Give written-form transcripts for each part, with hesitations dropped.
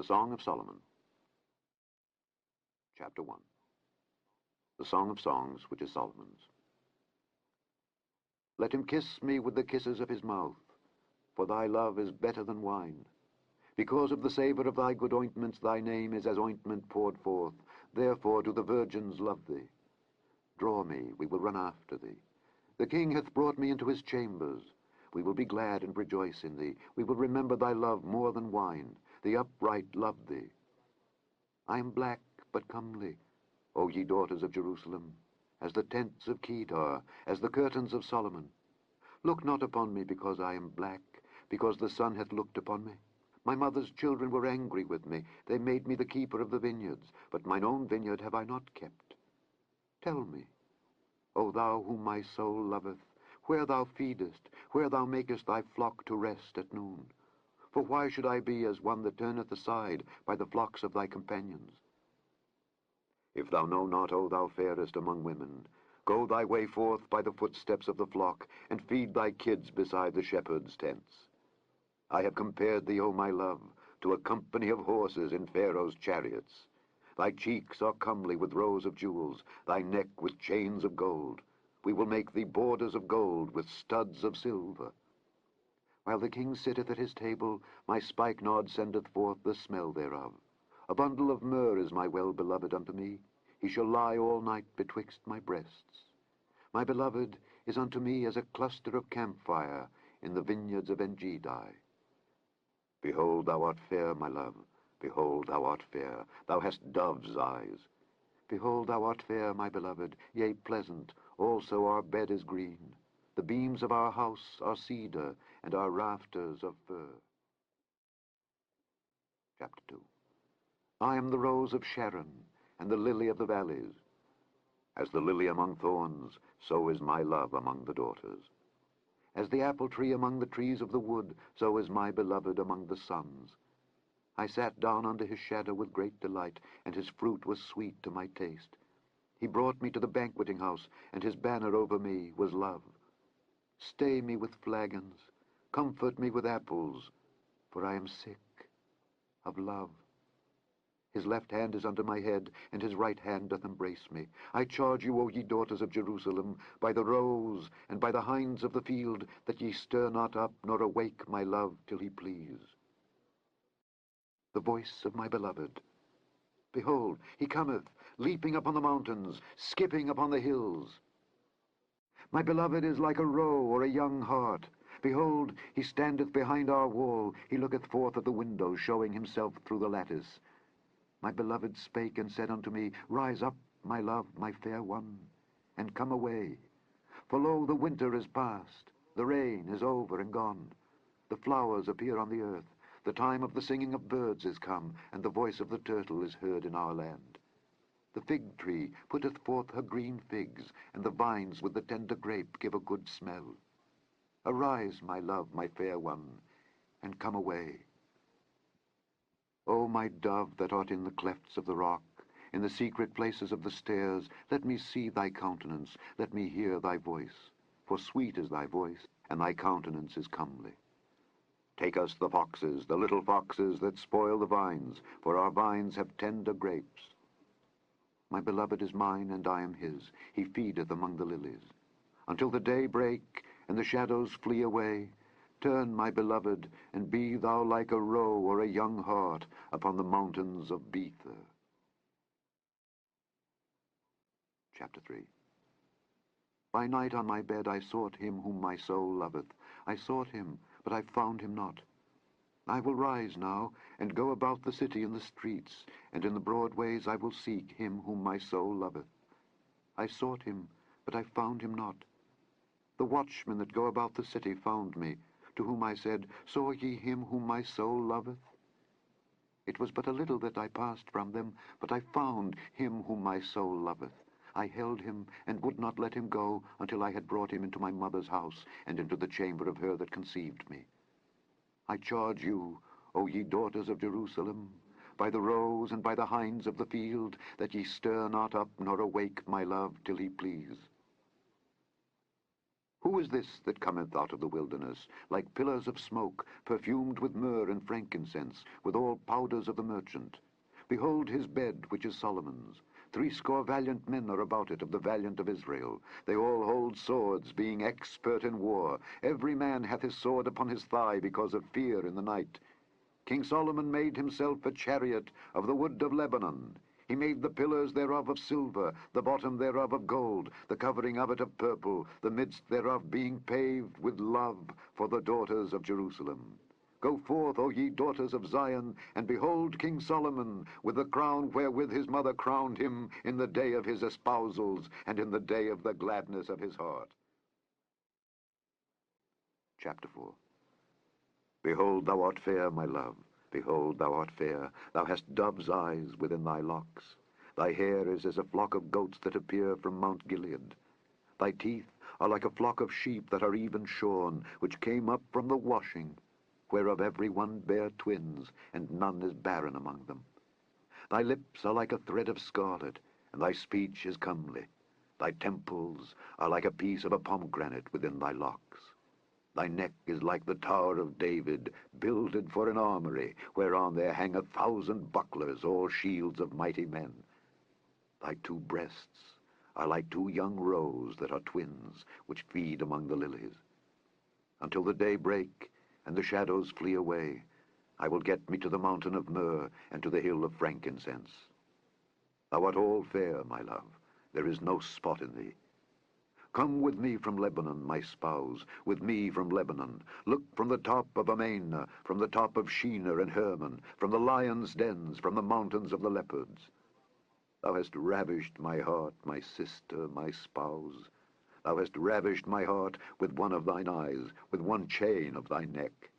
The Song of Solomon. Chapter 1. The Song of Songs, which is Solomon's. Let him kiss me with the kisses of his mouth, for thy love is better than wine. Because of the savour of thy good ointments, thy name is as ointment poured forth. Therefore do the virgins love thee. Draw me, we will run after thee. The king hath brought me into his chambers. We will be glad and rejoice in thee. We will remember thy love more than wine. The upright love thee. I am black but comely, O ye daughters of Jerusalem, as the tents of Kedar, as the curtains of Solomon. Look not upon me because I am black, because the sun hath looked upon me. My mother's children were angry with me. They made me the keeper of the vineyards, but mine own vineyard have I not kept. Tell me, O thou whom my soul loveth, where thou feedest, where thou makest thy flock to rest at noon. For why should I be as one that turneth aside by the flocks of thy companions? If thou know not, O thou fairest among women, go thy way forth by the footsteps of the flock, and feed thy kids beside the shepherds' tents. I have compared thee, O my love, to a company of horses in Pharaoh's chariots. Thy cheeks are comely with rows of jewels, thy neck with chains of gold. We will make thee borders of gold with studs of silver. While the king sitteth at his table, my spikenard sendeth forth the smell thereof. A bundle of myrrh is my well-beloved unto me. He shall lie all night betwixt my breasts. My beloved is unto me as a cluster of camphire in the vineyards of 𝘏𝘓𝘳𝘓. Behold, thou art fair, my love. Behold, thou art fair. Thou hast dove's eyes. Behold, thou art fair, my beloved, yea, pleasant. Also our bed is green. The beams of our house are cedar, and our rafters of fir. Chapter 2. I am the rose of Sharon, and the lily of the valleys. As the lily among thorns, so is my love among the daughters. As the apple tree among the trees of the wood, so is my beloved among the sons. I sat down under his shadow with great delight, and his fruit was sweet to my taste. He brought me to the banqueting house, and his banner over me was love. Stay me with flagons, comfort me with apples, for I am sick of love. His left hand is under my head, and his right hand doth embrace me. I charge you, O ye daughters of Jerusalem, by the roes and by the hinds of the field, that ye stir not up nor awake my love till he please. The voice of my beloved. Behold, he cometh, leaping upon the mountains, skipping upon the hills. My beloved is like a roe or a young hart. Behold, he standeth behind our wall. He looketh forth at the window, showing himself through the lattice. My beloved spake and said unto me, Rise up, my love, my fair one, and come away. For lo, the winter is past, the rain is over and gone. The flowers appear on the earth. The time of the singing of birds is come, and the voice of the turtle is heard in our land. The fig tree putteth forth her green figs, and the vines with the tender grape give a good smell. Arise, my love, my fair one, and come away. O my dove that art in the clefts of the rock, in the secret places of the stairs, let me see thy countenance, let me hear thy voice. For sweet is thy voice, and thy countenance is comely. Take us the foxes, the little foxes that spoil the vines, for our vines have tender grapes. My beloved is mine, and I am his. He feedeth among the lilies. Until the day break, and the shadows flee away, turn, my beloved, and be thou like a roe or a young hart upon the mountains of 𝘏𝘓𝘓. Chapter 3. By night on my bed I sought him whom my soul loveth. I sought him, but I found him not. I will rise now, and go about the city in the streets, and in the broad ways I will seek him whom my soul loveth. I sought him, but I found him not. The watchmen that go about the city found me, to whom I said, Saw ye him whom my soul loveth? It was but a little that I passed from them, but I found him whom my soul loveth. I held him, and would not let him go, until I had brought him into my mother's house, and into the chamber of her that conceived me. I charge you, O ye daughters of Jerusalem, by the roes and by the hinds of the field, that ye stir not up nor awake my love till he please. Who is this that cometh out of the wilderness, like pillars of smoke, perfumed with myrrh and frankincense, with all powders of the merchant? Behold his bed, which is Solomon's. 80 valiant men are about it, of the valiant of Israel. They all hold swords, being expert in war. Every man hath his sword upon his thigh, because of fear in the night. King Solomon made himself a chariot of the wood of Lebanon. He made the pillars thereof of silver, the bottom thereof of gold, the covering of it of purple, the midst thereof being paved with love for the daughters of Jerusalem. Go forth, O ye daughters of Zion, and behold King Solomon, with the crown wherewith his mother crowned him in the day of his espousals, and in the day of the gladness of his heart. Chapter 4. Behold, thou art fair, my love. Behold, thou art fair. Thou hast dove's eyes within thy locks. Thy hair is as a flock of goats that appear from Mount Gilead. Thy teeth are like a flock of sheep that are even shorn, which came up from the washing, whereof every one bare twins, and none is barren among them. Thy lips are like a thread of scarlet, and thy speech is comely. Thy temples are like a piece of a pomegranate within thy locks. Thy neck is like the tower of David, builded for an armory, whereon there hang 1,000 bucklers, all shields of mighty men. Thy 2 breasts are like 2 young roes that are twins, which feed among the lilies. Until the day break, and the shadows flee away, I will get me to the mountain of myrrh, and to the hill of frankincense. Thou art all fair, my love, there is no spot in thee. Come with me from Lebanon, my spouse, with me from Lebanon. Look from the top of 𝘓𝘨𝑗, from the top of Shinar and Hermon, from the lions' dens, from the mountains of the leopards. Thou hast ravished my heart, my sister, my spouse. Thou hast ravished my heart with one of thine eyes, with one chain of thy neck.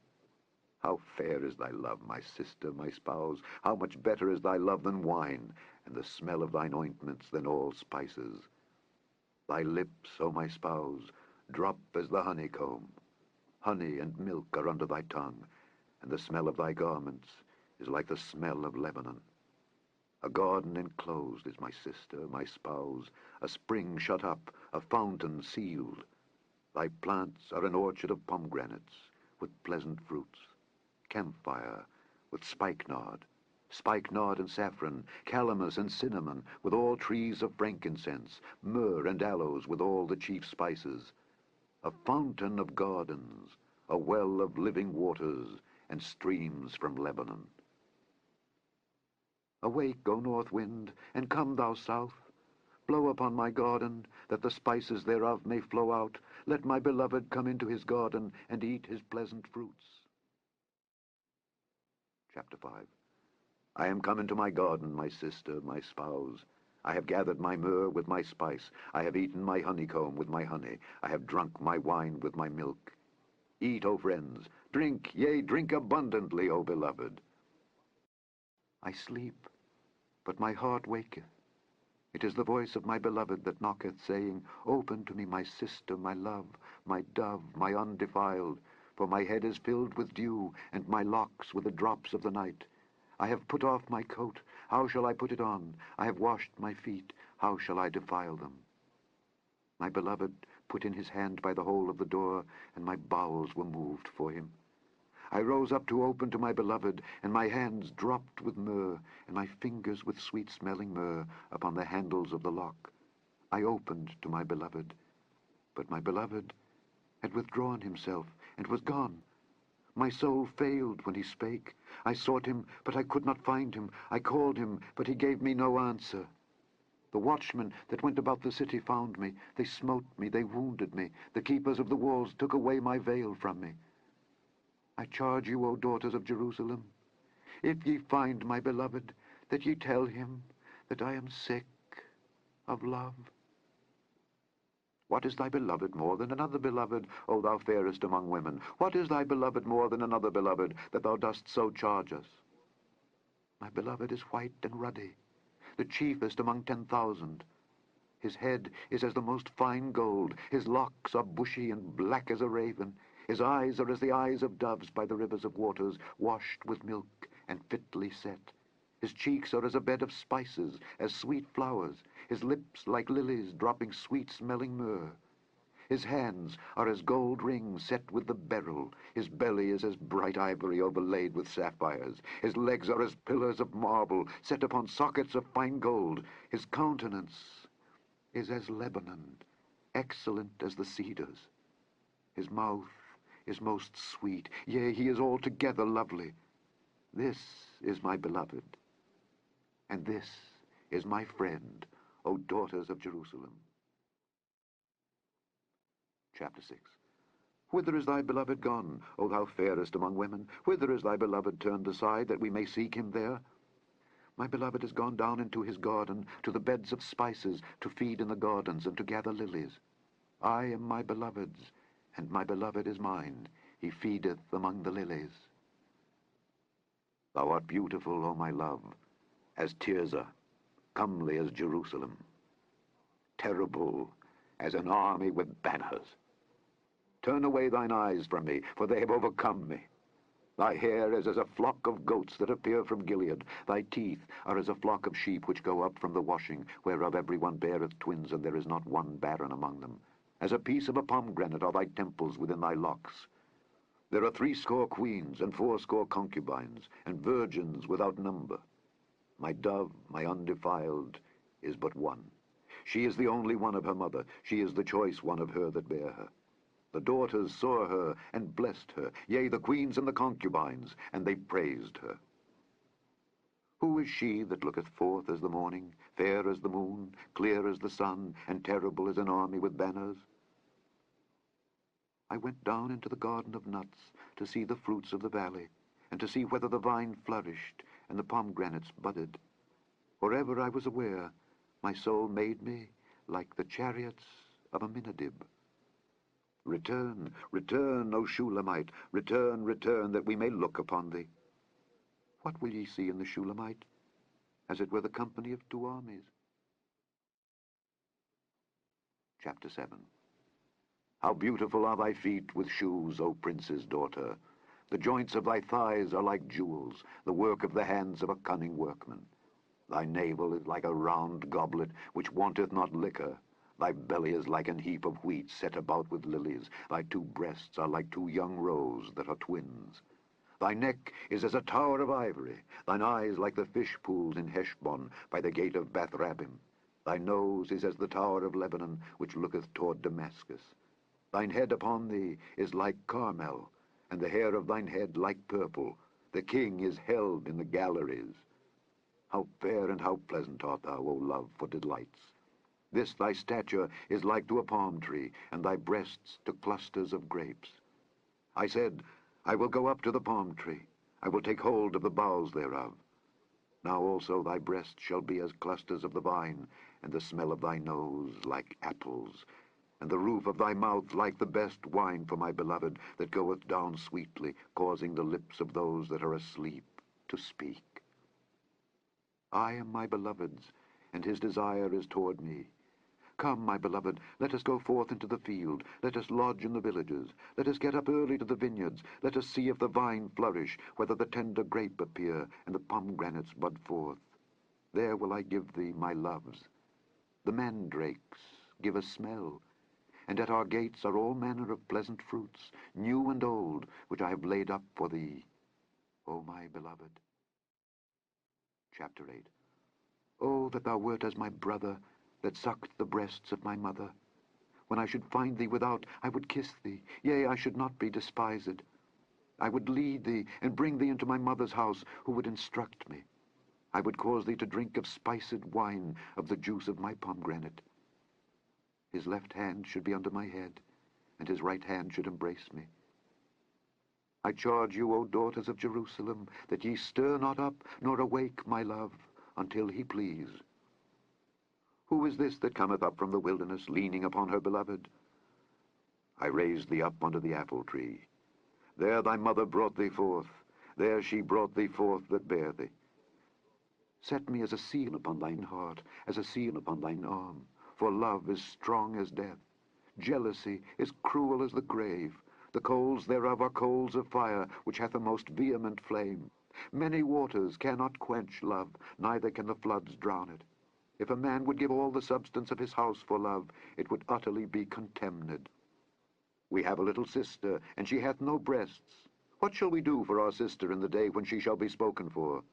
How fair is thy love, my sister, my spouse! How much better is thy love than wine, and the smell of thine ointments than all spices! Thy lips, O my spouse, drop as the honeycomb. Honey and milk are under thy tongue, and the smell of thy garments is like the smell of Lebanon. A garden enclosed is my sister, my spouse, a spring shut up, a fountain sealed. Thy plants are an orchard of pomegranates, with pleasant fruits, camphire, with spikenard and saffron, calamus and cinnamon, with all trees of frankincense, myrrh and aloes, with all the chief spices. A fountain of gardens, a well of living waters, and streams from Lebanon. Awake, O north wind, and come, thou south. Blow upon my garden, that the spices thereof may flow out. Let my beloved come into his garden, and eat his pleasant fruits. Chapter 5. I am come into my garden, my sister, my spouse. I have gathered my myrrh with my spice. I have eaten my honeycomb with my honey. I have drunk my wine with my milk. Eat, O friends, drink, yea, drink abundantly, O beloved. I sleep, but my heart waketh. It is the voice of my beloved that knocketh, saying, Open to me, my sister, my love, my dove, my undefiled, for my head is filled with dew, and my locks with the drops of the night. I have put off my coat, how shall I put it on? I have washed my feet, how shall I defile them? My beloved put in his hand by the hole of the door, and my bowels were moved for him. I rose up to open to my beloved, and my hands dropped with myrrh, and my fingers with sweet-smelling myrrh upon the handles of the lock. I opened to my beloved, but my beloved had withdrawn himself, and was gone. My soul failed when he spake. I sought him, but I could not find him. I called him, but he gave me no answer. The watchmen that went about the city found me. They smote me, they wounded me. The keepers of the walls took away my veil from me. I charge you, O daughters of Jerusalem, if ye find my beloved, that ye tell him that I am sick of love. What is thy beloved more than another beloved, O thou fairest among women? What is thy beloved more than another beloved, that thou dost so charge us? My beloved is white and ruddy, the chiefest among 10,000. His head is as the most fine gold, his locks are bushy and black as a raven. His eyes are as the eyes of doves by the rivers of waters, washed with milk and fitly set. His cheeks are as a bed of spices, as sweet flowers, his lips like lilies dropping sweet-smelling myrrh. His hands are as gold rings set with the beryl. His belly is as bright ivory overlaid with sapphires. His legs are as pillars of marble set upon sockets of fine gold. His countenance is as Lebanon, excellent as the cedars. His mouth is most sweet, yea, he is altogether lovely. This is my beloved, and this is my friend, O daughters of Jerusalem. Chapter 6. Whither is thy beloved gone, O thou fairest among women? Whither is thy beloved turned aside, that we may seek him there? My beloved is gone down into his garden, to the beds of spices, to feed in the gardens, and to gather lilies. I am my beloved's, and my beloved is mine. He feedeth among the lilies. Thou art beautiful, O my love, as Tirzah, comely as Jerusalem, terrible as an army with banners. Turn away thine eyes from me, for they have overcome me. Thy hair is as a flock of goats that appear from Gilead. Thy teeth are as a flock of sheep which go up from the washing, whereof every one beareth twins, and there is not one barren among them. As a piece of a pomegranate are thy temples within thy locks. There are 80 queens, and 80 concubines, and virgins without number. My dove, my undefiled, is but one. She is the only one of her mother. She is the choice one of her that bare her. The daughters saw her, and blessed her, yea, the queens and the concubines, and they praised her. Who is she that looketh forth as the morning, fair as the moon, clear as the sun, and terrible as an army with banners? I went down into the garden of nuts, to see the fruits of the valley, and to see whether the vine flourished, and the pomegranates budded. For ever I was aware, my soul made me like the chariots of Amminadib. Return, return, O Shulamite, return, return, that we may look upon thee. What will ye see in the Shulamite? As it were the company of 2 armies. Chapter 7. How beautiful are thy feet with shoes, O prince's daughter! The joints of thy thighs are like jewels, the work of the hands of a cunning workman. Thy navel is like a round goblet, which wanteth not liquor. Thy belly is like an heap of wheat set about with lilies. Thy 2 breasts are like 2 young roes that are twins. Thy neck is as a tower of ivory. Thine eyes like the fish pools in Heshbon by the gate of Bath-rabbim. Thy nose is as the tower of Lebanon, which looketh toward Damascus. Thine head upon thee is like Carmel, and the hair of thine head like purple. The king is held in the galleries. How fair and how pleasant art thou, O love, for delights! This thy stature is like to a palm tree, and thy breasts to clusters of grapes. I said, I will go up to the palm tree. I will take hold of the boughs thereof. Now also thy breasts shall be as clusters of the vine, and the smell of thy nose like apples, and the roof of thy mouth like the best wine for my beloved, that goeth down sweetly, causing the lips of those that are asleep to speak. I am my beloved's, and his desire is toward me. Come, my beloved, let us go forth into the field. Let us lodge in the villages. Let us get up early to the vineyards. Let us see if the vine flourish, whether the tender grape appear, and the pomegranates bud forth. There will I give thee my loves. The mandrakes give a smell, and at our gates are all manner of pleasant fruits, new and old, which I have laid up for thee, O my beloved. Chapter 8. Oh, that thou wert as my brother, that sucked the breasts of my mother. When I should find thee without, I would kiss thee, yea, I should not be despised. I would lead thee, and bring thee into my mother's house, who would instruct me. I would cause thee to drink of spiced wine, of the juice of my pomegranate. His left hand should be under my head, and his right hand should embrace me. I charge you, O daughters of Jerusalem, that ye stir not up, nor awake my love, until he please. Who is this that cometh up from the wilderness, leaning upon her beloved? I raised thee up under the apple tree. There thy mother brought thee forth. There she brought thee forth that bare thee. Set me as a seal upon thine heart, as a seal upon thine arm. For love is strong as death. Jealousy is cruel as the grave. The coals thereof are coals of fire, which hath a most vehement flame. Many waters cannot quench love, neither can the floods drown it. If a man would give all the substance of his house for love, it would utterly be contemned. We have a little sister, and she hath no breasts. What shall we do for our sister in the day when she shall be spoken for?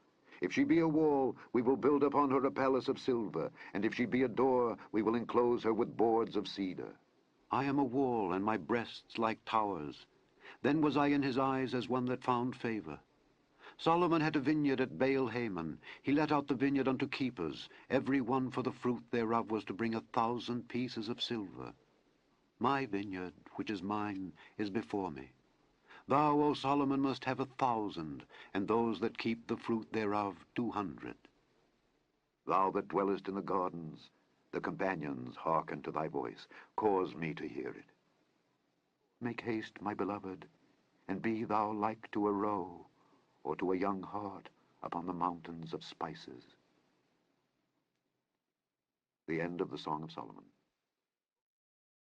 If she be a wall, we will build upon her a palace of silver, and if she be a door, we will enclose her with boards of cedar. I am a wall, and my breasts like towers. Then was I in his eyes as one that found favor. Solomon had a vineyard at Baal-Hamon. He let out the vineyard unto keepers. Every one for the fruit thereof was to bring 1,000 pieces of silver. My vineyard, which is mine, is before me. Thou, O Solomon, must have 1,000, and those that keep the fruit thereof 200. Thou that dwellest in the gardens, the companions hearken to thy voice. Cause me to hear it. Make haste, my beloved, and be thou like to a roe, or to a young hart upon the mountains of spices. The end of the Song of Solomon.